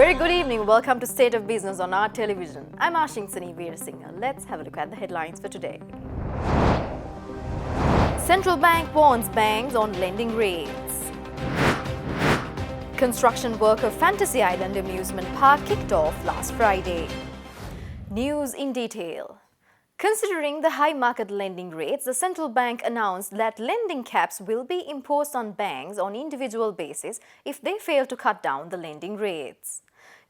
Very good evening. Welcome to State of Business on our television. I'm Ashingsani Veerasinghe. Let's have a look at the headlines for today. Central Bank warns banks on lending rates. Construction work of Fantasy Island amusement park kicked off last Friday. News in detail. Considering the high market lending rates, the central bank announced that lending caps will be imposed on banks on individual basis if they fail to cut down the lending rates.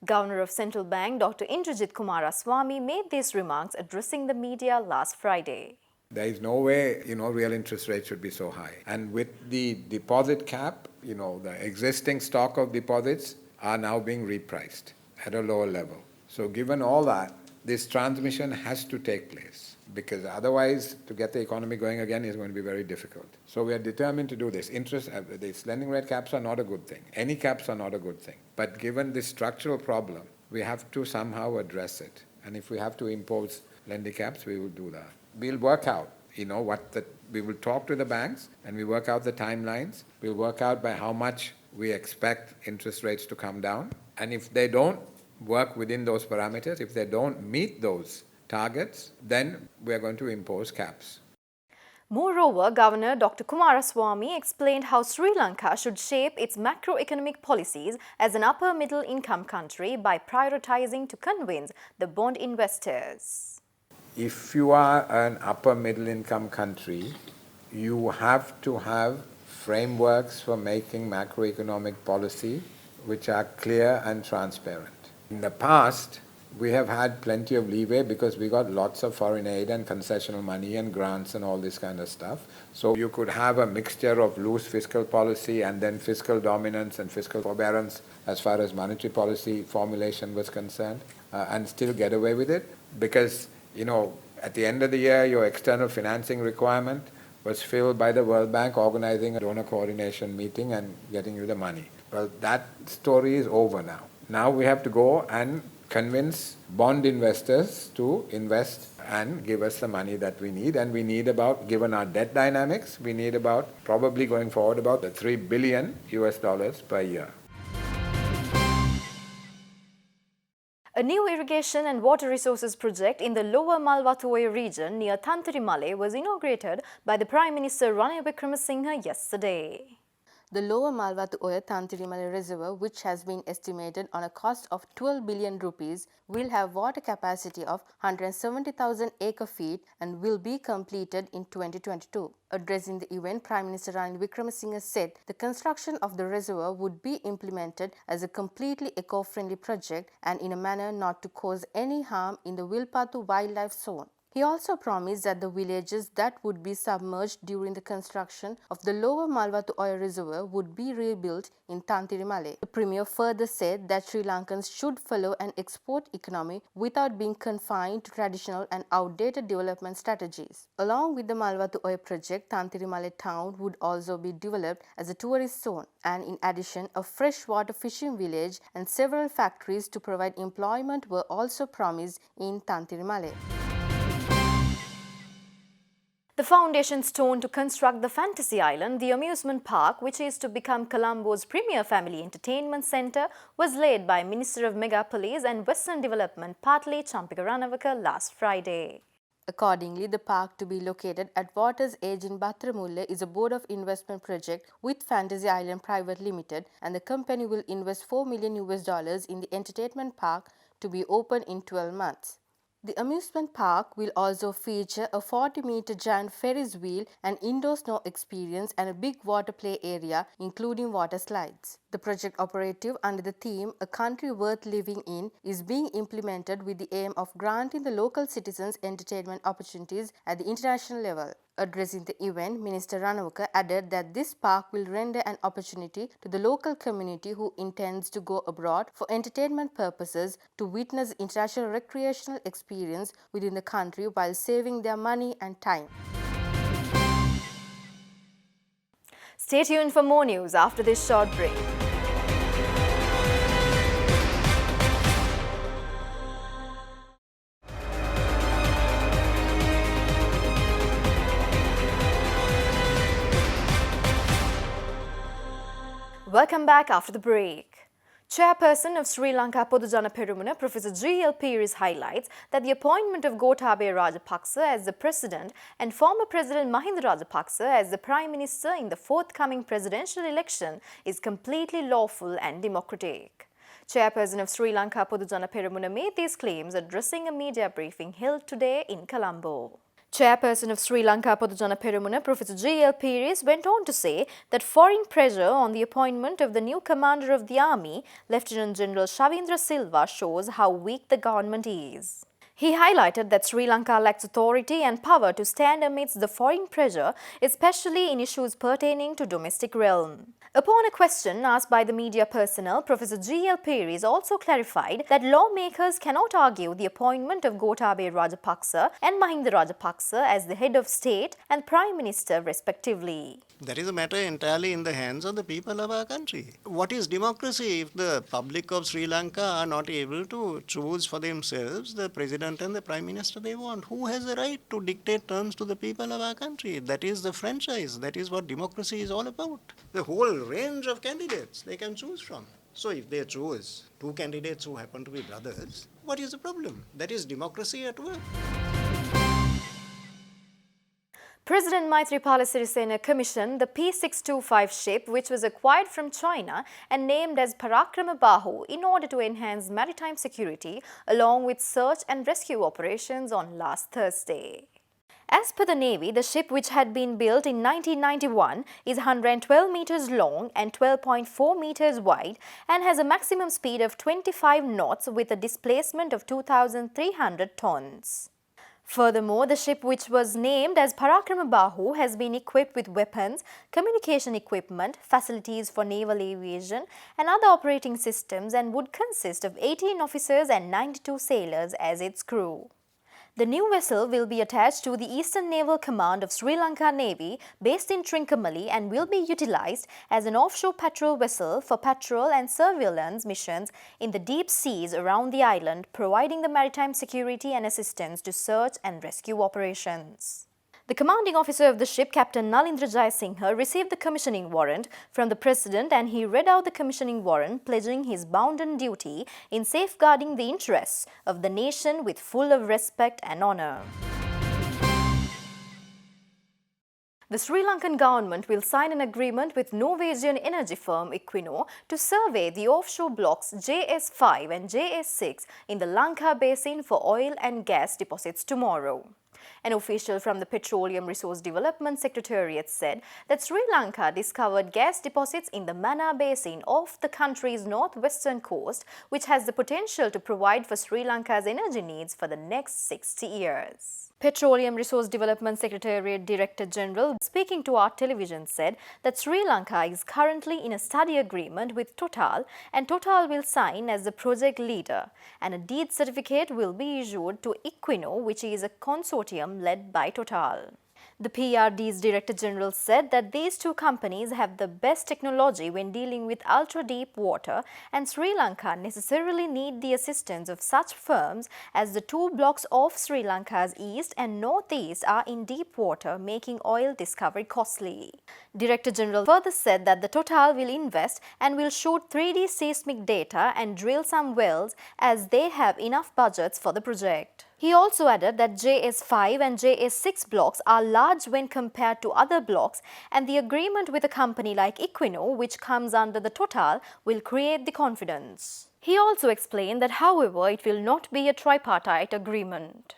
Governor of Central Bank Dr. Indrajit Kumaraswamy made these remarks addressing the media last Friday. There is no way, real interest rates should be so high. And with the deposit cap, the existing stock of deposits are now being repriced at a lower level. So given all that, this transmission has to take place because otherwise to get the economy going again is going to be very difficult. So we are determined to do this. These lending rate caps are not a good thing. Any caps are not a good thing. But given this structural problem, we have to somehow address it. And if we have to impose lending caps, we will do that. We'll work out, we will talk to the banks and we work out the timelines. We'll work out by how much we expect interest rates to come down. And if they don't work within those parameters, if they don't meet those targets, then we are going to impose caps. Moreover, Governor Dr. Kumaraswamy explained how Sri Lanka should shape its macroeconomic policies as an upper middle income country by prioritizing to convince the bond investors. If you are an upper middle income country, you have to have frameworks for making macroeconomic policy which are clear and transparent. In the past, we have had plenty of leeway because we got lots of foreign aid and concessional money and grants and all this kind of stuff. So you could have a mixture of loose fiscal policy and then fiscal dominance and fiscal forbearance as far as monetary policy formulation was concerned and still get away with it because, at the end of the year, your external financing requirement was filled by the World Bank organizing a donor coordination meeting and getting you the money. Well, that story is over now. Now we have to go and convince bond investors to invest and give us the money that we need. And we need given our debt dynamics, we need probably going forward about the $3 billion per year. A new irrigation and water resources project in the lower Malwatuoya region near Tantirimale was inaugurated by the Prime Minister Ranil Wickremesinghe yesterday. The lower Malwatuoya Tantirimale reservoir, which has been estimated on a cost of 12 billion rupees, will have water capacity of 170,000 acre-feet and will be completed in 2022. Addressing the event, Prime Minister Ranil Wickremesinghe said the construction of the reservoir would be implemented as a completely eco-friendly project and in a manner not to cause any harm in the Wilpattu wildlife zone. He also promised that the villages that would be submerged during the construction of the lower Malwatuoya reservoir would be rebuilt in Tantirimale. The Premier further said that Sri Lankans should follow an export economy without being confined to traditional and outdated development strategies. Along with the Malwatuoya project, Tantirimale town would also be developed as a tourist zone and in addition a freshwater fishing village and several factories to provide employment were also promised in Tantirimale. The foundation stone to construct the Fantasy Island, the amusement park, which is to become Colombo's premier family entertainment centre, was laid by Minister of Megapolis and Western Development Patley Champika Ranawaka last Friday. Accordingly, the park to be located at Water's Edge in Batramulle is a board of investment project with Fantasy Island Private Limited, and the company will invest $4 million in the entertainment park to be open in 12 months. The amusement park will also feature a 40-meter giant Ferris wheel, an indoor snow experience and a big water play area including water slides. The project operative under the theme A Country Worth Living In is being implemented with the aim of granting the local citizens entertainment opportunities at the international level. Addressing the event, Minister Ranawaka added that this park will render an opportunity to the local community who intends to go abroad for entertainment purposes to witness international recreational experience within the country while saving their money and time. Stay tuned for more news after this short break. Welcome back after the break. Chairperson of Sri Lanka Podujana Perumuna, Professor G.L. Peiris highlights that the appointment of Gotabaya Rajapaksa as the President and former President Mahinda Rajapaksa as the Prime Minister in the forthcoming presidential election is completely lawful and democratic. Chairperson of Sri Lanka Podujana Perumuna made these claims addressing a media briefing held today in Colombo. Chairperson of Sri Lanka Podujana Perumuna, Professor G.L. Peiris, went on to say that foreign pressure on the appointment of the new commander of the army, Lieutenant General Shavindra Silva, shows how weak the government is. He highlighted that Sri Lanka lacks authority and power to stand amidst the foreign pressure, especially in issues pertaining to domestic realm. Upon a question asked by the media personnel, Professor G.L. Peiris also clarified that lawmakers cannot argue the appointment of Gotabaya Rajapaksa and Mahinda Rajapaksa as the head of state and Prime Minister respectively. That is a matter entirely in the hands of the people of our country. What is democracy if the public of Sri Lanka are not able to choose for themselves the president and the prime minister they want? Who has the right to dictate terms to the people of our country? That is the franchise. That is what democracy is all about. The whole range of candidates they can choose from. So if they choose two candidates who happen to be brothers, what is the problem? That is democracy at work. President Maithripala Sirisena commissioned the P625 ship, which was acquired from China and named as Parakrama Bahu, in order to enhance maritime security along with search and rescue operations on last Thursday. As per the Navy, the ship, which had been built in 1991, is 112 meters long and 12.4 meters wide and has a maximum speed of 25 knots with a displacement of 2,300 tons. Furthermore, the ship, which was named as Parakrama Bahu, has been equipped with weapons, communication equipment, facilities for naval aviation and other operating systems and would consist of 18 officers and 92 sailors as its crew. The new vessel will be attached to the Eastern Naval Command of Sri Lanka Navy based in Trincomalee and will be utilized as an offshore patrol vessel for patrol and surveillance missions in the deep seas around the island, providing the maritime security and assistance to search and rescue operations. The commanding officer of the ship, Captain Nalindra Jayasinghe, received the commissioning warrant from the President and he read out the commissioning warrant, pledging his bounden duty in safeguarding the interests of the nation with full of respect and honor. The Sri Lankan government will sign an agreement with Norwegian energy firm Equinor to survey the offshore blocks JS5 and JS6 in the Lanka Basin for oil and gas deposits tomorrow. An official from the Petroleum Resource Development Secretariat said that Sri Lanka discovered gas deposits in the Mana Basin off the country's northwestern coast, which has the potential to provide for Sri Lanka's energy needs for the next 60 years. Petroleum Resource Development Secretariat Director General, speaking to our television, said that Sri Lanka is currently in a study agreement with Total and Total will sign as the project leader and a deed certificate will be issued to Equinor, which is a consortium led by Total. The PRD's Director General said that these two companies have the best technology when dealing with ultra-deep water and Sri Lanka necessarily need the assistance of such firms as the two blocks off Sri Lanka's east and northeast are in deep water, making oil discovery costly. Director General further said that the Total will invest and will shoot 3D seismic data and drill some wells as they have enough budgets for the project. He also added that JS5 and JS6 blocks are large when compared to other blocks and the agreement with a company like Equinor, which comes under the Total, will create the confidence. He also explained that, however, it will not be a tripartite agreement.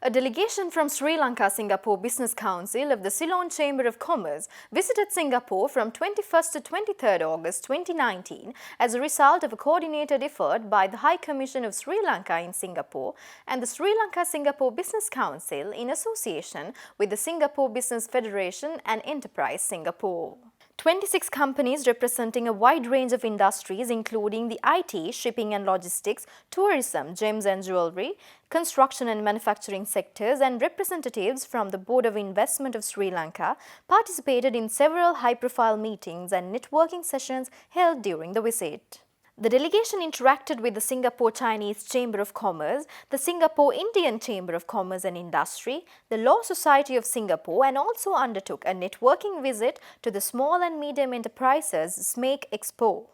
A delegation from Sri Lanka-Singapore Business Council of the Ceylon Chamber of Commerce visited Singapore from 21st to 23rd August 2019 as a result of a coordinated effort by the High Commission of Sri Lanka in Singapore and the Sri Lanka-Singapore Business Council in association with the Singapore Business Federation and Enterprise Singapore. 26 companies representing a wide range of industries including the IT, shipping and logistics, tourism, gems and jewelry, construction and manufacturing sectors and representatives from the Board of Investment of Sri Lanka participated in several high-profile meetings and networking sessions held during the visit. The delegation interacted with the Singapore Chinese Chamber of Commerce, the Singapore Indian Chamber of Commerce and Industry, the Law Society of Singapore, and also undertook a networking visit to the Small and Medium Enterprises SMEC Expo.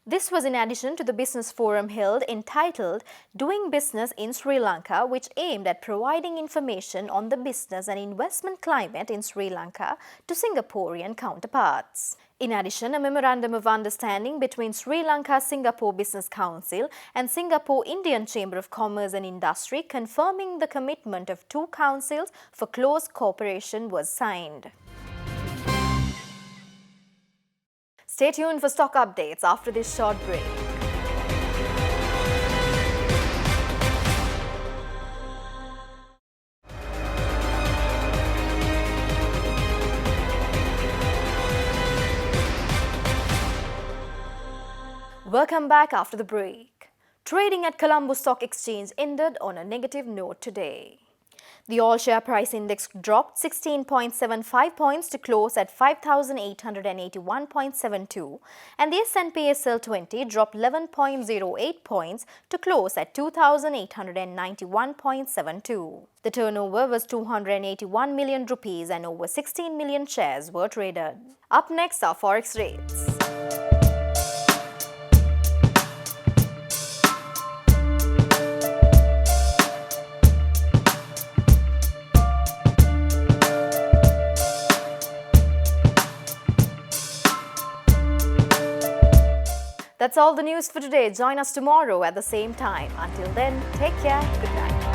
This was in addition to the business forum held entitled Doing Business in Sri Lanka, which aimed at providing information on the business and investment climate in Sri Lanka to Singaporean counterparts. In addition, a memorandum of understanding between Sri Lanka Singapore Business Council and Singapore Indian Chamber of Commerce and Industry confirming the commitment of two councils for close cooperation was signed. Stay tuned for stock updates after this short break. Welcome back after the break. Trading at Colombo Stock Exchange ended on a negative note today. The all share price index dropped 16.75 points to close at 5,881.72 and the S&P SL 20 dropped 11.08 points to close at 2,891.72. The turnover was 281 million rupees and over 16 million shares were traded. Up next are forex rates. That's all the news for today. Join us tomorrow at the same time. Until then, take care. Good night.